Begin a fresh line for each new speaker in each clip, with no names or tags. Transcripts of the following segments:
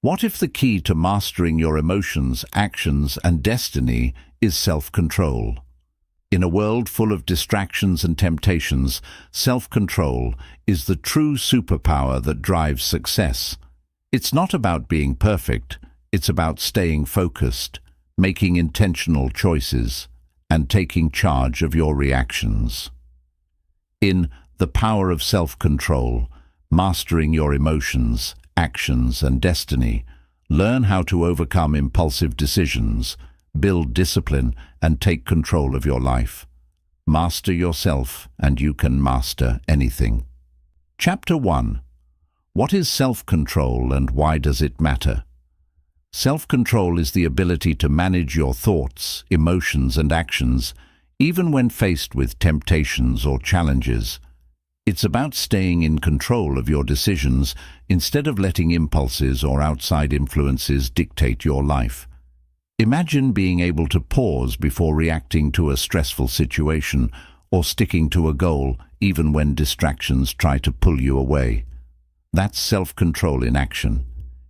What if the key to mastering your emotions, actions, and destiny is self-control? In a world full of distractions and temptations, self-control is the true superpower that drives success. It's not about being perfect, it's about staying focused, making intentional choices, and taking charge of your reactions. In The Power of Self-Control, Mastering Your Emotions, Actions, and Destiny, learn how to overcome impulsive decisions, build discipline, and take control of your life. Master yourself, and you can master anything. Chapter 1. What is self-control and why does it matter? Self-control is the ability to manage your thoughts, emotions, and actions, even when faced with temptations or challenges. It's about staying in control of your decisions instead of letting impulses or outside influences dictate your life. Imagine being able to pause before reacting to a stressful situation or sticking to a goal even when distractions try to pull you away. That's self-control in action.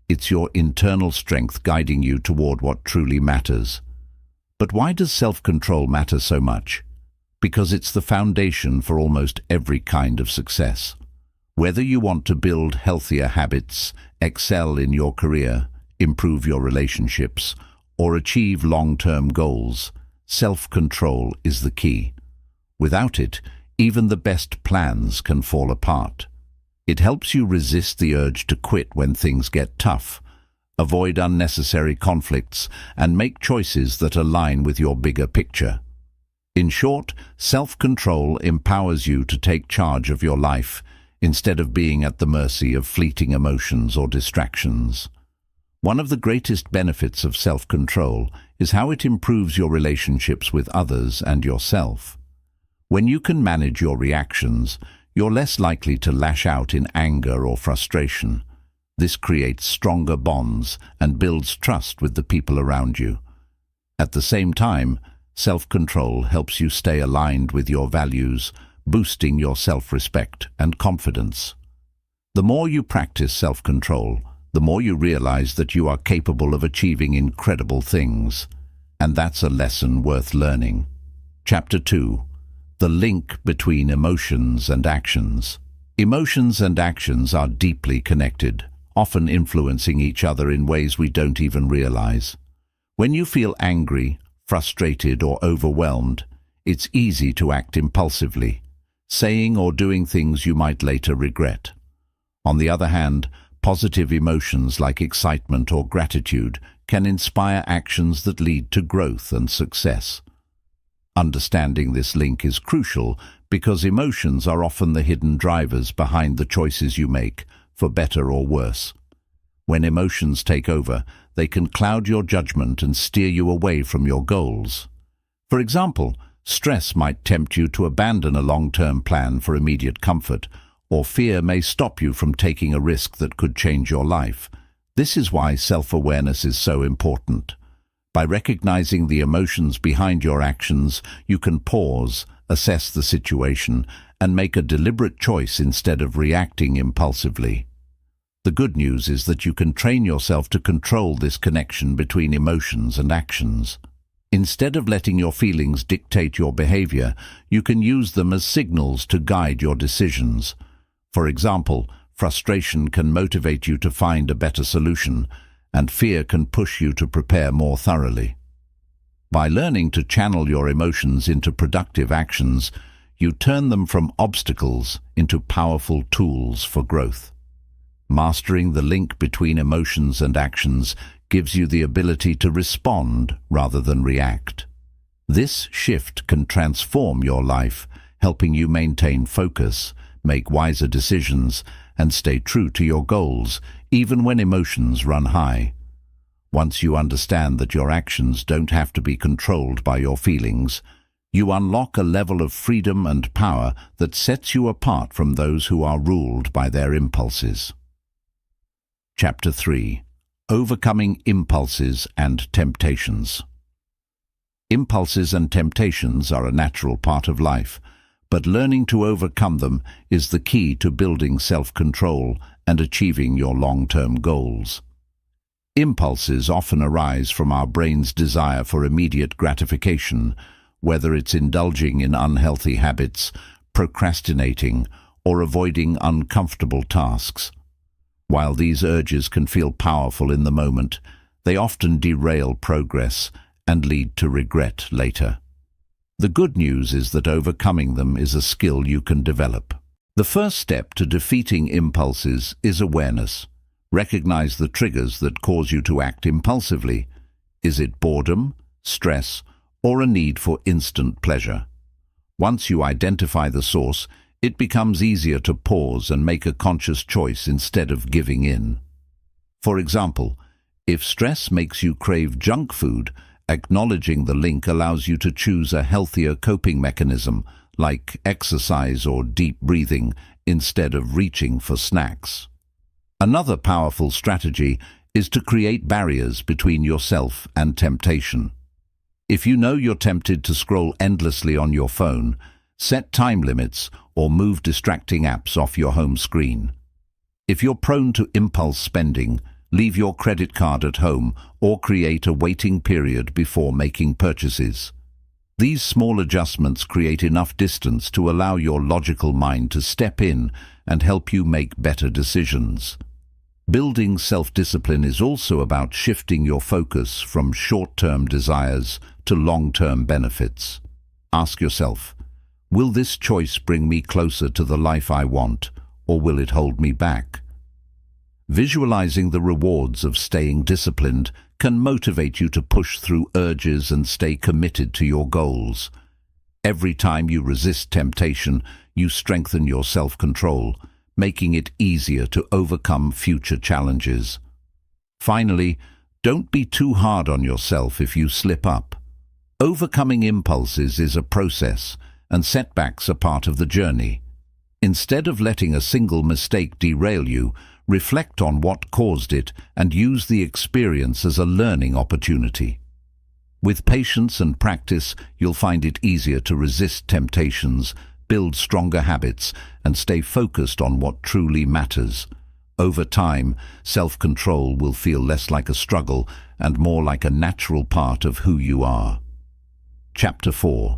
It's your internal strength guiding you toward what truly matters. But why does self-control matter so much? Because it's the foundation for almost every kind of success. Whether you want to build healthier habits, excel in your career, improve your relationships, or achieve long-term goals, self-control is the key. Without it, even the best plans can fall apart. It helps you resist the urge to quit when things get tough, avoid unnecessary conflicts, and make choices that align with your bigger picture. In short, self-control empowers you to take charge of your life instead of being at the mercy of fleeting emotions or distractions. One of the greatest benefits of self-control is how it improves your relationships with others and yourself. When you can manage your reactions, you're less likely to lash out in anger or frustration. This creates stronger bonds and builds trust with the people around you. At the same time, self-control helps you stay aligned with your values, boosting your self-respect and confidence. The more you practice self-control, the more you realize that you are capable of achieving incredible things. And that's a lesson worth learning. Chapter 2. The link between emotions and actions. Emotions and actions are deeply connected, often influencing each other in ways we don't even realize. When you feel angry, frustrated, or overwhelmed, it's easy to act impulsively, saying or doing things you might later regret. On the other hand, positive emotions like excitement or gratitude can inspire actions that lead to growth and success. Understanding this link is crucial because emotions are often the hidden drivers behind the choices you make, for better or worse. When emotions take over, they can cloud your judgment and steer you away from your goals. For example, stress might tempt you to abandon a long-term plan for immediate comfort, or fear may stop you from taking a risk that could change your life. This is why self-awareness is so important. By recognizing the emotions behind your actions, you can pause, assess the situation, and make a deliberate choice instead of reacting impulsively. The good news is that you can train yourself to control this connection between emotions and actions. Instead of letting your feelings dictate your behavior, you can use them as signals to guide your decisions. For example, frustration can motivate you to find a better solution, and fear can push you to prepare more thoroughly. By learning to channel your emotions into productive actions, you turn them from obstacles into powerful tools for growth. Mastering the link between emotions and actions gives you the ability to respond rather than react. This shift can transform your life, helping you maintain focus, make wiser decisions, and stay true to your goals, even when emotions run high. Once you understand that your actions don't have to be controlled by your feelings, you unlock a level of freedom and power that sets you apart from those who are ruled by their impulses. Chapter 3. Overcoming impulses and temptations. Impulses and temptations are a natural part of life, but learning to overcome them is the key to building self-control and achieving your long-term goals. Impulses often arise from our brain's desire for immediate gratification, whether it's indulging in unhealthy habits, procrastinating, or avoiding uncomfortable tasks. While these urges can feel powerful in the moment, they often derail progress and lead to regret later. The good news is that overcoming them is a skill you can develop. The first step to defeating impulses is awareness. Recognize the triggers that cause you to act impulsively. Is it boredom, stress, or a need for instant pleasure? Once you identify the source, it becomes easier to pause and make a conscious choice instead of giving in. For example, if stress makes you crave junk food, acknowledging the link allows you to choose a healthier coping mechanism, like exercise or deep breathing, instead of reaching for snacks. Another powerful strategy is to create barriers between yourself and temptation. If you know you're tempted to scroll endlessly on your phone, set time limits or move distracting apps off your home screen. If you're prone to impulse spending, leave your credit card at home or create a waiting period before making purchases. These small adjustments create enough distance to allow your logical mind to step in and help you make better decisions. Building self-discipline is also about shifting your focus from short-term desires to long-term benefits. Ask yourself, will this choice bring me closer to the life I want, or will it hold me back? Visualizing the rewards of staying disciplined can motivate you to push through urges and stay committed to your goals. Every time you resist temptation, you strengthen your self-control, making it easier to overcome future challenges. Finally, don't be too hard on yourself if you slip up. Overcoming impulses is a process, and setbacks are part of the journey. Instead of letting a single mistake derail you, reflect on what caused it and use the experience as a learning opportunity. With patience and practice, you'll find it easier to resist temptations, build stronger habits, and stay focused on what truly matters. Over time, self-control will feel less like a struggle and more like a natural part of who you are. Chapter 4.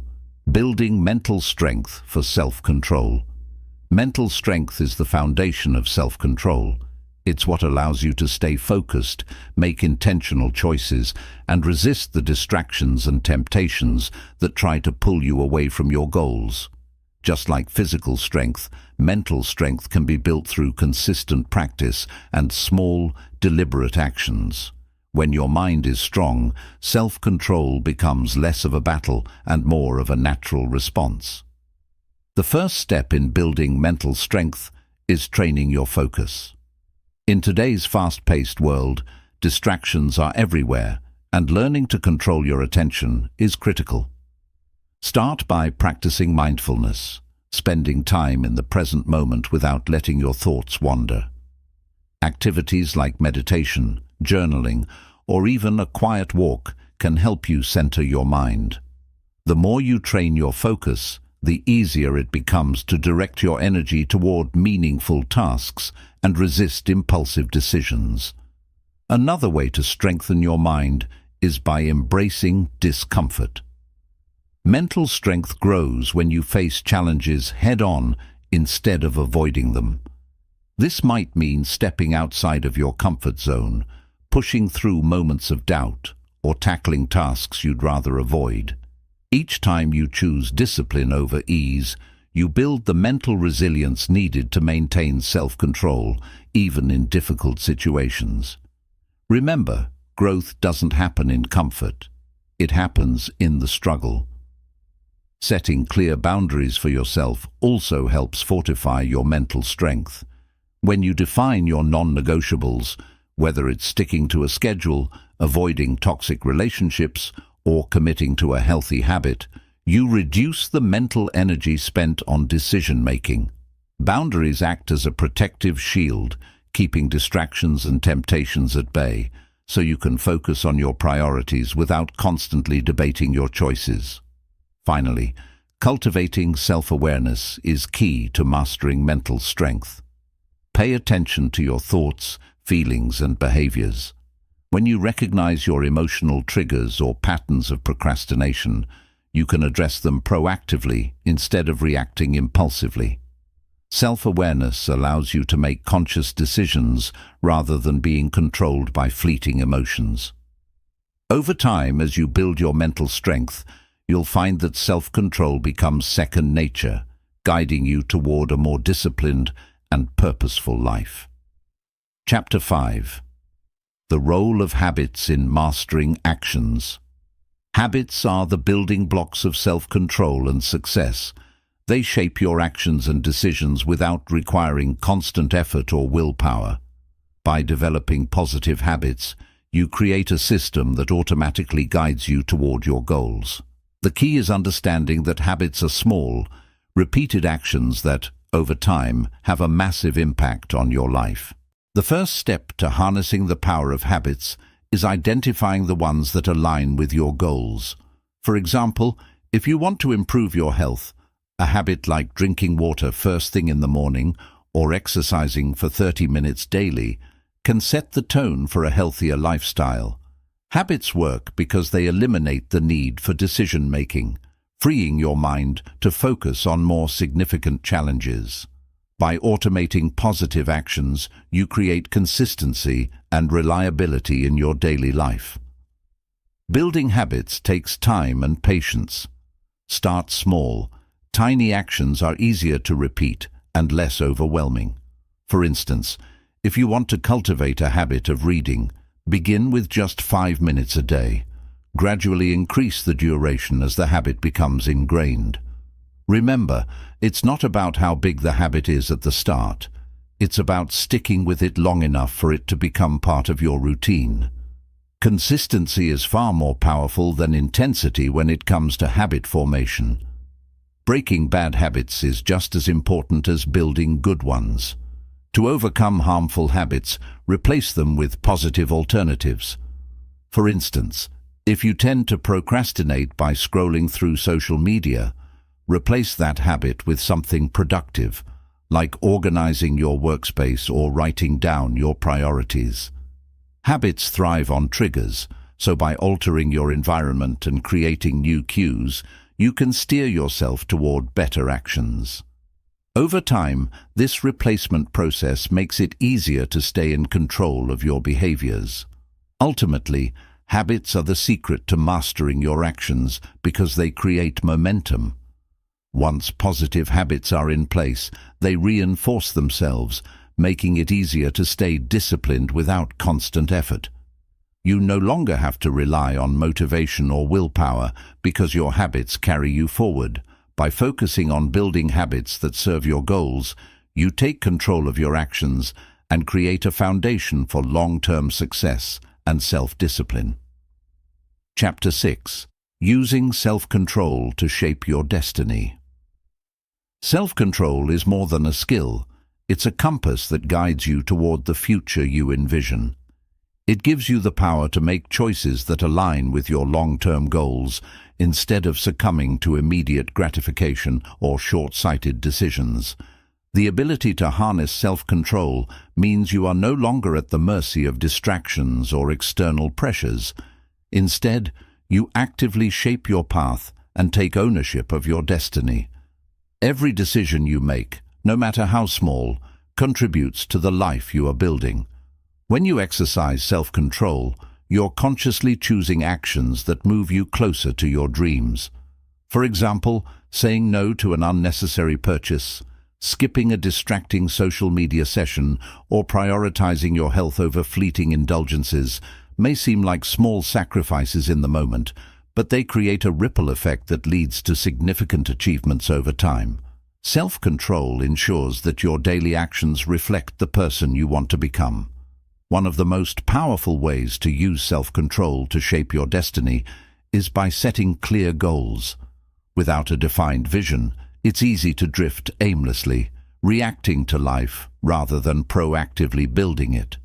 Building mental strength for self-control. Mental strength is the foundation of self-control. It's what allows you to stay focused, make intentional choices, and resist the distractions and temptations that try to pull you away from your goals. Just like physical strength, mental strength can be built through consistent practice and small, deliberate actions. When your mind is strong, self-control becomes less of a battle and more of a natural response. The first step in building mental strength is training your focus. In today's fast-paced world, distractions are everywhere, and learning to control your attention is critical. Start by practicing mindfulness, spending time in the present moment without letting your thoughts wander. Activities like meditation, journaling, or even a quiet walk can help you center your mind. The more you train your focus, the easier it becomes to direct your energy toward meaningful tasks and resist impulsive decisions. Another way to strengthen your mind is by embracing discomfort. Mental strength grows when you face challenges head-on instead of avoiding them. This might mean stepping outside of your comfort zone, pushing through moments of doubt, or tackling tasks you'd rather avoid. Each time you choose discipline over ease, you build the mental resilience needed to maintain self-control, even in difficult situations. Remember, growth doesn't happen in comfort. It happens in the struggle. Setting clear boundaries for yourself also helps fortify your mental strength. When you define your non-negotiables, whether it's sticking to a schedule, avoiding toxic relationships, or committing to a healthy habit, you reduce the mental energy spent on decision-making. Boundaries act as a protective shield, keeping distractions and temptations at bay, so you can focus on your priorities without constantly debating your choices. Finally, cultivating self-awareness is key to mastering mental strength. Pay attention to your thoughts, feelings, and behaviors. When you recognize your emotional triggers or patterns of procrastination, you can address them proactively instead of reacting impulsively. Self-awareness allows you to make conscious decisions rather than being controlled by fleeting emotions. Over time, as you build your mental strength, you'll find that self-control becomes second nature, guiding you toward a more disciplined and purposeful life. Chapter 5. The role of habits in mastering actions. Habits are the building blocks of self-control and success. They shape your actions and decisions without requiring constant effort or willpower. By developing positive habits, you create a system that automatically guides you toward your goals. The key is understanding that habits are small, repeated actions that, over time, have a massive impact on your life. The first step to harnessing the power of habits is identifying the ones that align with your goals. For example, if you want to improve your health, a habit like drinking water first thing in the morning or exercising for 30 minutes daily can set the tone for a healthier lifestyle. Habits work because they eliminate the need for decision-making, freeing your mind to focus on more significant challenges. By automating positive actions, you create consistency and reliability in your daily life. Building habits takes time and patience. Start small. Tiny actions are easier to repeat and less overwhelming. For instance, if you want to cultivate a habit of reading, begin with just 5 minutes a day. Gradually increase the duration as the habit becomes ingrained. Remember, it's not about how big the habit is at the start. It's about sticking with it long enough for it to become part of your routine. Consistency is far more powerful than intensity when it comes to habit formation. Breaking bad habits is just as important as building good ones. To overcome harmful habits, replace them with positive alternatives. For instance, if you tend to procrastinate by scrolling through social media, replace that habit with something productive, like organizing your workspace or writing down your priorities. Habits thrive on triggers, so by altering your environment and creating new cues, you can steer yourself toward better actions. Over time, this replacement process makes it easier to stay in control of your behaviors. Ultimately, habits are the secret to mastering your actions because they create momentum. Once positive habits are in place, they reinforce themselves, making it easier to stay disciplined without constant effort. You no longer have to rely on motivation or willpower because your habits carry you forward. By focusing on building habits that serve your goals, you take control of your actions and create a foundation for long-term success and self-discipline. Chapter 6. Using self-control to shape your destiny. Self-control is more than a skill. It's a compass that guides you toward the future you envision. It gives you the power to make choices that align with your long-term goals instead of succumbing to immediate gratification or short-sighted decisions. The ability to harness self-control means you are no longer at the mercy of distractions or external pressures. Instead, you actively shape your path and take ownership of your destiny. Every decision you make, no matter how small, contributes to the life you are building. When you exercise self-control, you're consciously choosing actions that move you closer to your dreams. For example, saying no to an unnecessary purchase, skipping a distracting social media session, or prioritizing your health over fleeting indulgences may seem like small sacrifices in the moment, but they create a ripple effect that leads to significant achievements over time. Self-control ensures that your daily actions reflect the person you want to become. One of the most powerful ways to use self-control to shape your destiny is by setting clear goals. Without a defined vision, it's easy to drift aimlessly, reacting to life rather than proactively building it.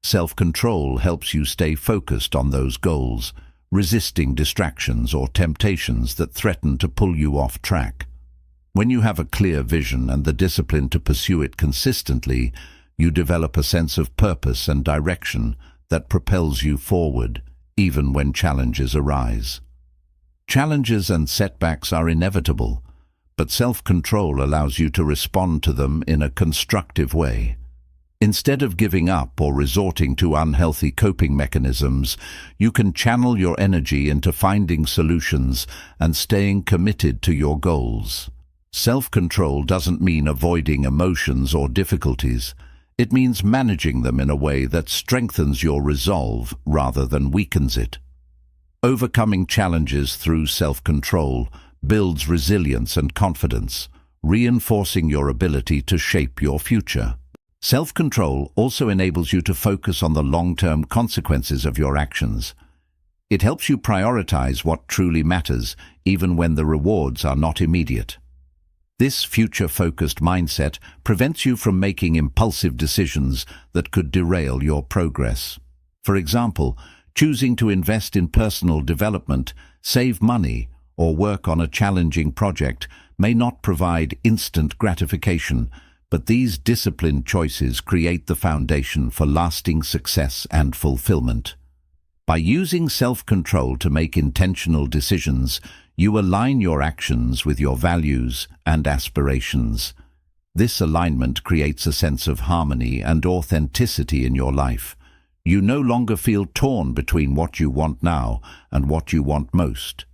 Self-control helps you stay focused on those goals, resisting distractions or temptations that threaten to pull you off track. When you have a clear vision and the discipline to pursue it consistently, you develop a sense of purpose and direction that propels you forward, even when challenges arise. Challenges and setbacks are inevitable, but self-control allows you to respond to them in a constructive way. Instead of giving up or resorting to unhealthy coping mechanisms, you can channel your energy into finding solutions and staying committed to your goals. Self-control doesn't mean avoiding emotions or difficulties. It means managing them in a way that strengthens your resolve rather than weakens it. Overcoming challenges through self-control builds resilience and confidence, reinforcing your ability to shape your future. Self-control also enables you to focus on the long-term consequences of your actions. It helps you prioritize what truly matters, even when the rewards are not immediate. This future-focused mindset prevents you from making impulsive decisions that could derail your progress. For example, choosing to invest in personal development, save money, or work on a challenging project may not provide instant gratification, but these disciplined choices create the foundation for lasting success and fulfillment. By using self-control to make intentional decisions, you align your actions with your values and aspirations. This alignment creates a sense of harmony and authenticity in your life. You no longer feel torn between what you want now and what you want most.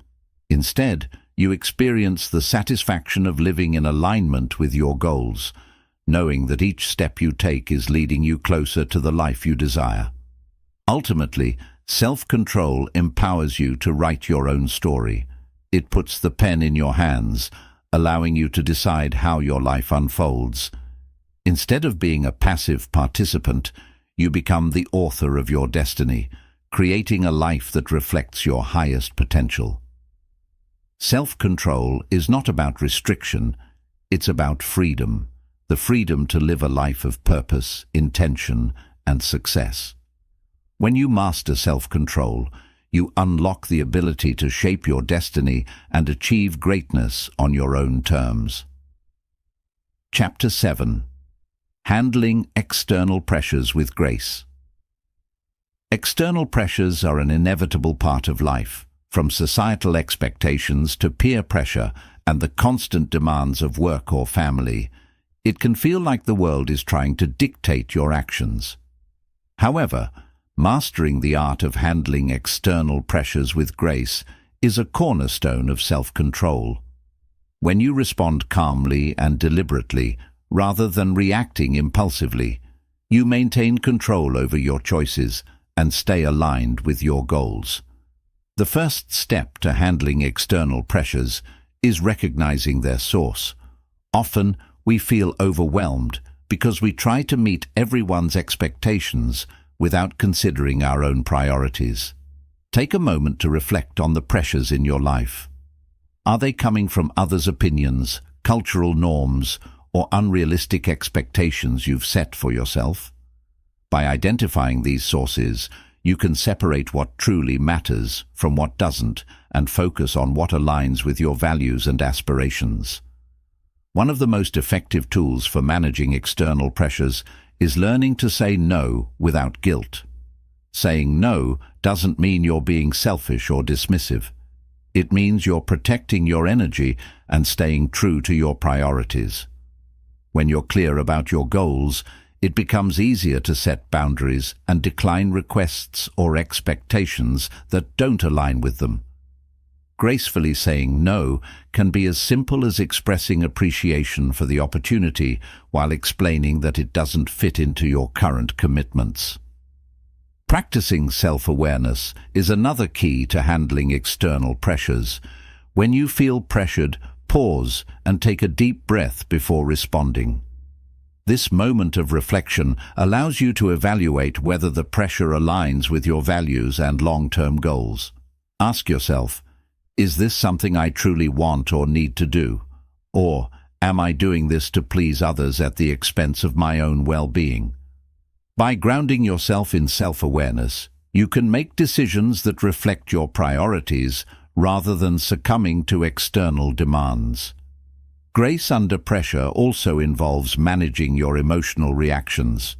Instead, you experience the satisfaction of living in alignment with your goals, knowing that each step you take is leading you closer to the life you desire. Ultimately, self-control empowers you to write your own story. It puts the pen in your hands, allowing you to decide how your life unfolds. Instead of being a passive participant, you become the author of your destiny, creating a life that reflects your highest potential. Self-control is not about restriction, it's about freedom. The freedom to live a life of purpose, intention, and success. When you master self-control, you unlock the ability to shape your destiny and achieve greatness on your own terms. Chapter 7. Handling external pressures with grace. External pressures are an inevitable part of life, from societal expectations to peer pressure and the constant demands of work or family. It can feel like the world is trying to dictate your actions. However, mastering the art of handling external pressures with grace is a cornerstone of self-control. When you respond calmly and deliberately, rather than reacting impulsively, you maintain control over your choices and stay aligned with your goals. The first step to handling external pressures is recognizing their source. Often, we feel overwhelmed because we try to meet everyone's expectations without considering our own priorities. Take a moment to reflect on the pressures in your life. Are they coming from others' opinions, cultural norms, or unrealistic expectations you've set for yourself? By identifying these sources, you can separate what truly matters from what doesn't and focus on what aligns with your values and aspirations. One of the most effective tools for managing external pressures is learning to say no without guilt. Saying no doesn't mean you're being selfish or dismissive. It means you're protecting your energy and staying true to your priorities. When you're clear about your goals, it becomes easier to set boundaries and decline requests or expectations that don't align with them. Gracefully saying no can be as simple as expressing appreciation for the opportunity while explaining that it doesn't fit into your current commitments. Practicing self-awareness is another key to handling external pressures. When you feel pressured, pause and take a deep breath before responding. This moment of reflection allows you to evaluate whether the pressure aligns with your values and long-term goals. Ask yourself, is this something I truly want or need to do? Or am I doing this to please others at the expense of my own well-being? By grounding yourself in self-awareness, you can make decisions that reflect your priorities rather than succumbing to external demands. Grace under pressure also involves managing your emotional reactions.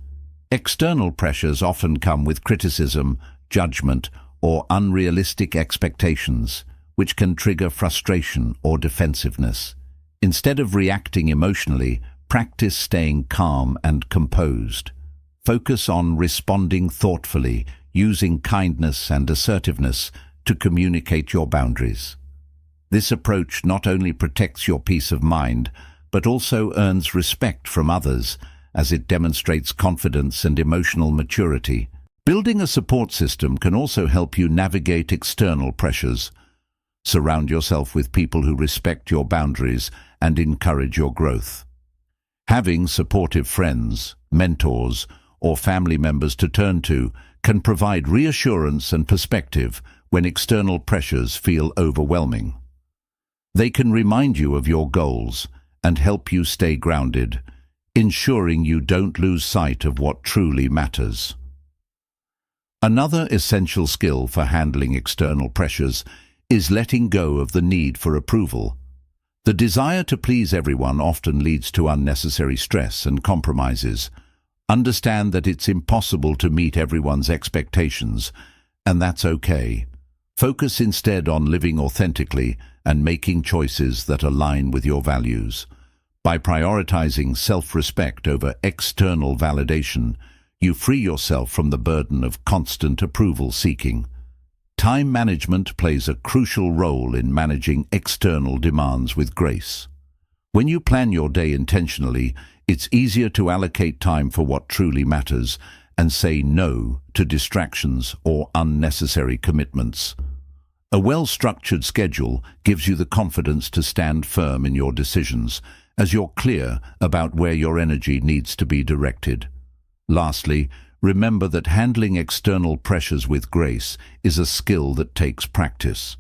External pressures often come with criticism, judgment, or unrealistic expectations, which can trigger frustration or defensiveness. Instead of reacting emotionally, practice staying calm and composed. Focus on responding thoughtfully, using kindness and assertiveness to communicate your boundaries. This approach not only protects your peace of mind, but also earns respect from others, as it demonstrates confidence and emotional maturity. Building a support system can also help you navigate external pressures. Surround yourself with people who respect your boundaries and encourage your growth. Having supportive friends, mentors, or family members to turn to can provide reassurance and perspective when external pressures feel overwhelming. They can remind you of your goals and help you stay grounded, ensuring you don't lose sight of what truly matters. Another essential skill for handling external pressures is letting go of the need for approval. The desire to please everyone often leads to unnecessary stress and compromises. Understand that it's impossible to meet everyone's expectations, and that's okay. Focus instead on living authentically and making choices that align with your values. By prioritizing self-respect over external validation, you free yourself from the burden of constant approval seeking. Time management plays a crucial role in managing external demands with grace. When you plan your day intentionally, it's easier to allocate time for what truly matters and say no to distractions or unnecessary commitments. A well-structured schedule gives you the confidence to stand firm in your decisions, as you're clear about where your energy needs to be directed. Lastly, remember that handling external pressures with grace is a skill that takes practice.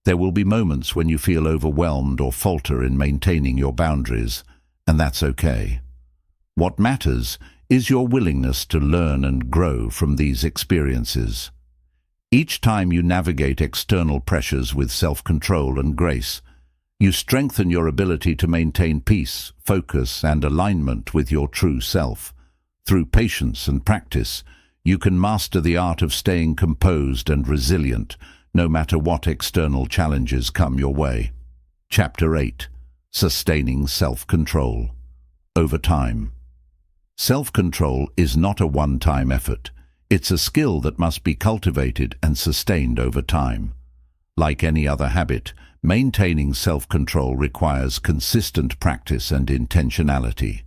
There will be moments when you feel overwhelmed or falter in maintaining your boundaries, and that's okay. What matters is your willingness to learn and grow from these experiences. Each time you navigate external pressures with self-control and grace, you strengthen your ability to maintain peace, focus, and alignment with your true self. Through patience and practice, you can master the art of staying composed and resilient, no matter what external challenges come your way. Chapter 8. Sustaining Self-Control. Over time. Self-control is not a one-time effort. It's a skill that must be cultivated and sustained over time. Like any other habit, maintaining self-control requires consistent practice and intentionality.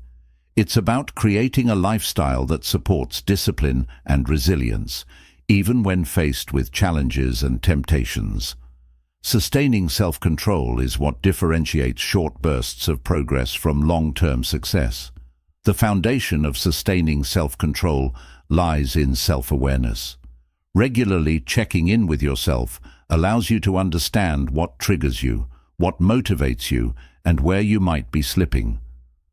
It's about creating a lifestyle that supports discipline and resilience, even when faced with challenges and temptations. Sustaining self-control is what differentiates short bursts of progress from long-term success. The foundation of sustaining self-control lies in self-awareness. Regularly checking in with yourself allows you to understand what triggers you, what motivates you, and where you might be slipping.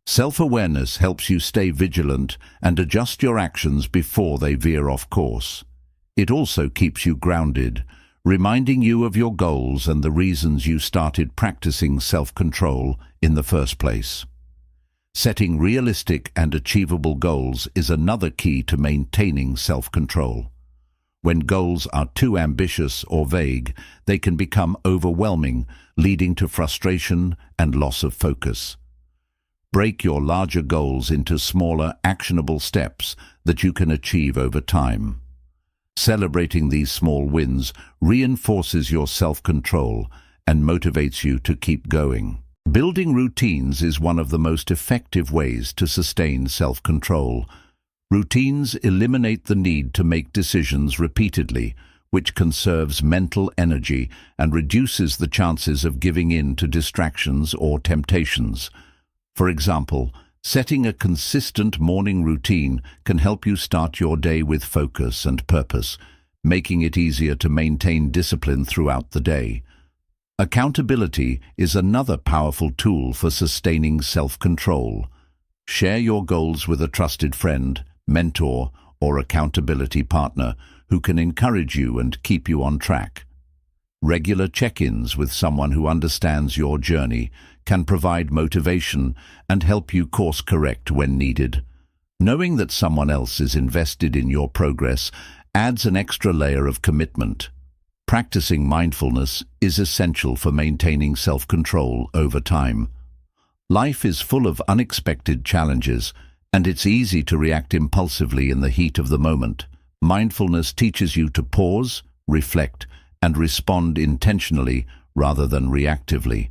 Self-awareness helps you stay vigilant and adjust your actions before they veer off course. It also keeps you grounded, reminding you of your goals and the reasons you started practicing self-control in the first place. Setting realistic and achievable goals is another key to maintaining self-control. When goals are too ambitious or vague, they can become overwhelming, leading to frustration and loss of focus. Break your larger goals into smaller, actionable steps that you can achieve over time. Celebrating these small wins reinforces your self-control and motivates you to keep going. Building routines is one of the most effective ways to sustain self-control. Routines eliminate the need to make decisions repeatedly, which conserves mental energy and reduces the chances of giving in to distractions or temptations. For example, setting a consistent morning routine can help you start your day with focus and purpose, making it easier to maintain discipline throughout the day. Accountability is another powerful tool for sustaining self-control. Share your goals with a trusted friend, mentor, or accountability partner who can encourage you and keep you on track. Regular check-ins with someone who understands your journey can provide motivation and help you course-correct when needed. Knowing that someone else is invested in your progress adds an extra layer of commitment. Practicing mindfulness is essential for maintaining self-control over time. Life is full of unexpected challenges, and it's easy to react impulsively in the heat of the moment. Mindfulness teaches you to pause, reflect, and respond intentionally rather than reactively.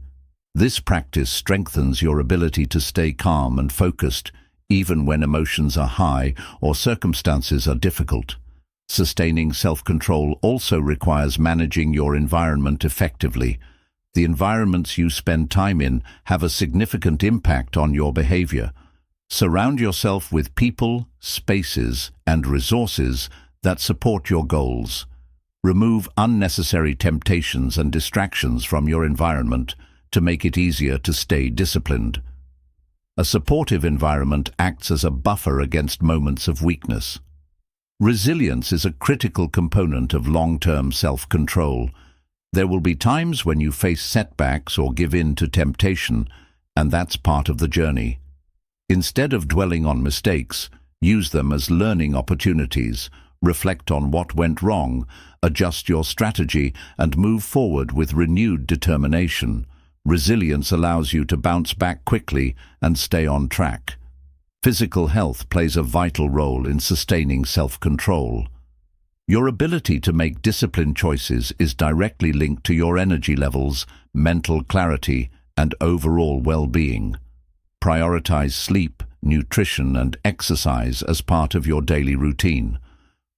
This practice strengthens your ability to stay calm and focused, even when emotions are high or circumstances are difficult. Sustaining self-control also requires managing your environment effectively. The environments you spend time in have a significant impact on your behavior. Surround yourself with people, spaces, and resources that support your goals. Remove unnecessary temptations and distractions from your environment to make it easier to stay disciplined. A supportive environment acts as a buffer against moments of weakness. Resilience is a critical component of long-term self-control. There will be times when you face setbacks or give in to temptation, and that's part of the journey. Instead of dwelling on mistakes, use them as learning opportunities. Reflect on what went wrong, adjust your strategy, and move forward with renewed determination. Resilience allows you to bounce back quickly and stay on track. Physical health plays a vital role in sustaining self-control. Your ability to make disciplined choices is directly linked to your energy levels, mental clarity, and overall well-being. Prioritize sleep, nutrition, and exercise as part of your daily routine.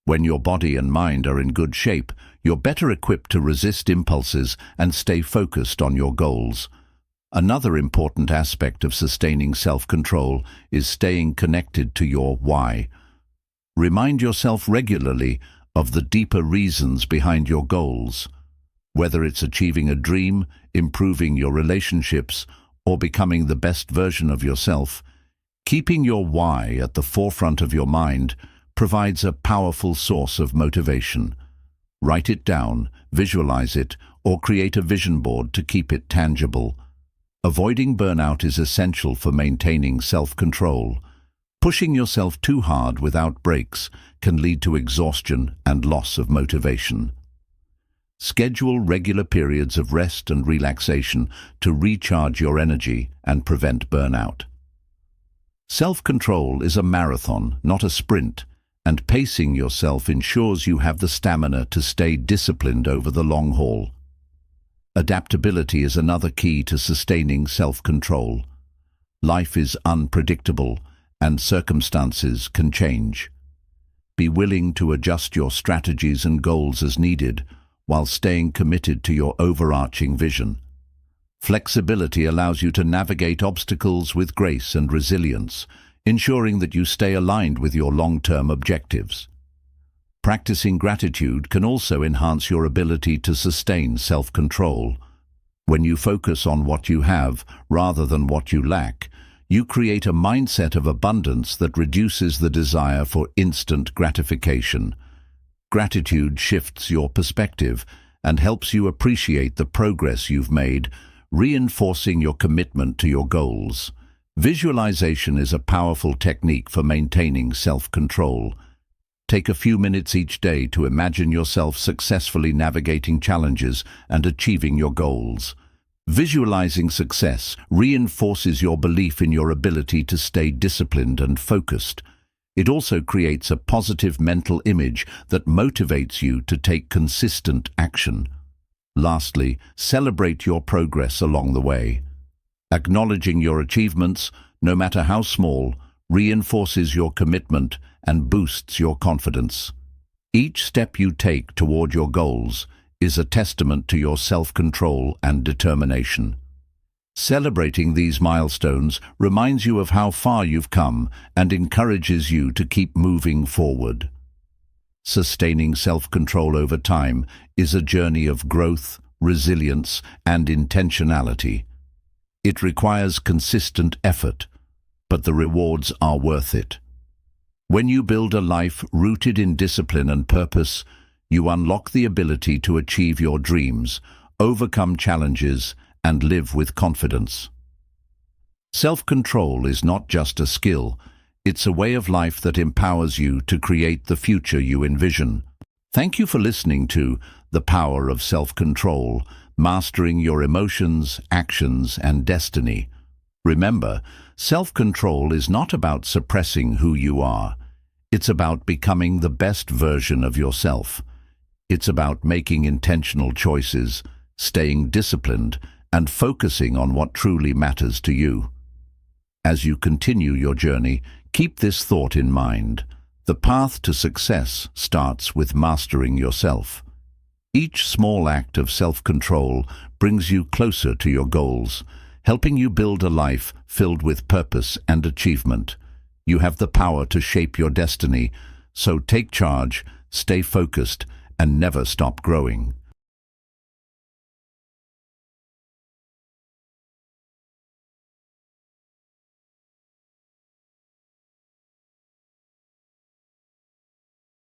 When your body and mind are in good shape, you're better equipped to resist impulses and stay focused on your goals. Another important aspect of sustaining self-control is staying connected to your why. Remind yourself regularly of the deeper reasons behind your goals. Whether it's achieving a dream, improving your relationships, or becoming the best version of yourself, keeping your why at the forefront of your mind provides a powerful source of motivation. Write it down, visualize it, or create a vision board to keep it tangible. Avoiding burnout is essential for maintaining self-control. Pushing yourself too hard without breaks can lead to exhaustion and loss of motivation. Schedule regular periods of rest and relaxation to recharge your energy and prevent burnout. Self-control is a marathon, not a sprint, and pacing yourself ensures you have the stamina to stay disciplined over the long haul. Adaptability is another key to sustaining self-control. Life is unpredictable, and circumstances can change. Be willing to adjust your strategies and goals as needed, while staying committed to your overarching vision. Flexibility allows you to navigate obstacles with grace and resilience, ensuring that you stay aligned with your long-term objectives. Practicing gratitude can also enhance your ability to sustain self-control. When you focus on what you have rather than what you lack, you create a mindset of abundance that reduces the desire for instant gratification. Gratitude shifts your perspective and helps you appreciate the progress you've made, reinforcing your commitment to your goals. Visualization is a powerful technique for maintaining self-control. Take a few minutes each day to imagine yourself successfully navigating challenges and achieving your goals. Visualizing success reinforces your belief in your ability to stay disciplined and focused. It also creates a positive mental image that motivates you to take consistent action. Lastly, celebrate your progress along the way. Acknowledging your achievements, no matter how small, reinforces your commitment and boosts your confidence. Each step you take toward your goals is a testament to your self-control and determination. Celebrating these milestones reminds you of how far you've come and encourages you to keep moving forward. Sustaining self-control over time is a journey of growth, resilience, and intentionality. It requires consistent effort, but the rewards are worth it. When you build a life rooted in discipline and purpose, you unlock the ability to achieve your dreams, overcome challenges, and live with confidence. Self-control is not just a skill, It's a way of life that empowers you to create the future you envision. Thank you for listening to The Power of Self-Control, Mastering Your Emotions, Actions, and Destiny. Remember, self-control is not about suppressing who you are. It's about becoming the best version of yourself. It's about making intentional choices, staying disciplined, and focusing on what truly matters to you. As you continue your journey, keep this thought in mind. The path to success starts with mastering yourself. Each small act of self-control brings you closer to your goals, helping you build a life filled with purpose and achievement. You have the power to shape your destiny, so take charge, stay focused, and never stop growing.